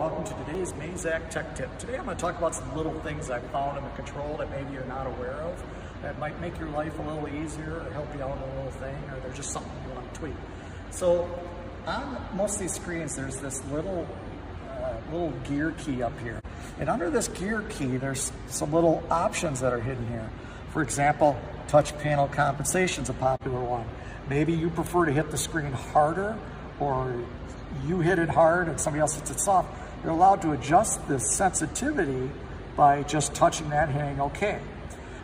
welcome to today's Mazak Tech Tip. Today I'm going to talk about some little things I've found in the control that maybe you're not aware of that might make your life a little easier or help you out in a little thing, or there's just something you want to tweak. So on most of these screens there's this little gear key up here, and under this gear key there's some little options that are hidden here. For example, touch panel compensation is a popular one. Maybe you prefer to hit the screen harder, or you hit it hard and somebody else hits it soft. You're allowed to adjust the sensitivity by just touching that and hitting OK.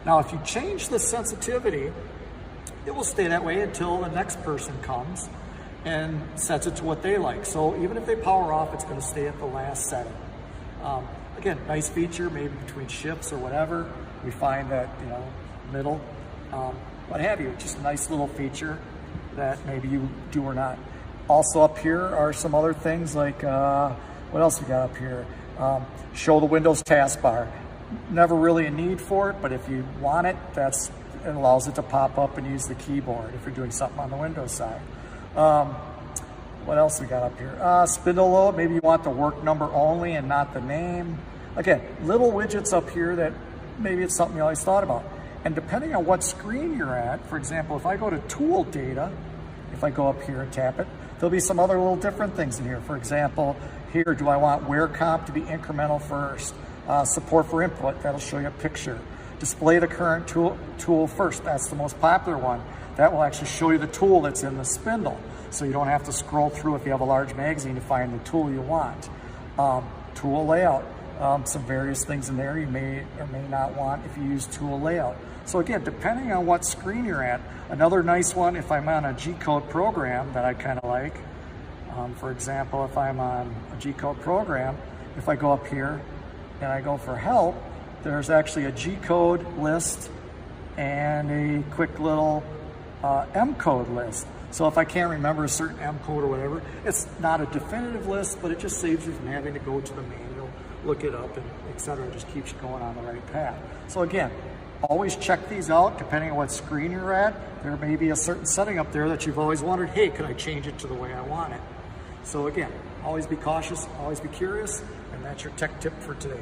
Now, if you change the sensitivity, it will stay that way until the next person comes and sets it to what they like. So even if they power off, it's going to stay at the last setting. Again, nice feature, maybe between shifts or whatever. We find that, middle, what have you. Just a nice little feature that maybe you do or not. Also up here are some other things like, what else we got up here? Show the Windows taskbar. Never really a need for it, but if you want it, it allows it to pop up and use the keyboard if you're doing something on the Windows side. What else we got up here? Spindle load, maybe you want the work number only and not the name. Again, little widgets up here that maybe it's something you always thought about. And depending on what screen you're at, for example, if I go to tool data, if I go up here and tap it, there'll be some other little different things in here. For example, here, do I want wear comp to be incremental first? Support for input, that'll show you a picture. Display the current tool first, that's the most popular one. That will actually show you the tool that's in the spindle, so you don't have to scroll through if you have a large magazine to find the tool you want. Tool layout, some various things in there you may or may not want if you use tool layout. So again, depending on what screen you're at, another nice one, if I'm on a G-code program that I kind of like, for example, if I'm on a G-code program, if I go up here and I go for help, there's actually a G-code list and a quick little M-code list. So if I can't remember a certain M-code or whatever, it's not a definitive list, but it just saves you from having to go to the manual, look it up, and etc. It just keeps you going on the right path. So again, always check these out depending on what screen you're at. There may be a certain setting up there that you've always wondered, hey, could I change it to the way I want it? So again, always be cautious, always be curious, and that's your tech tip for today.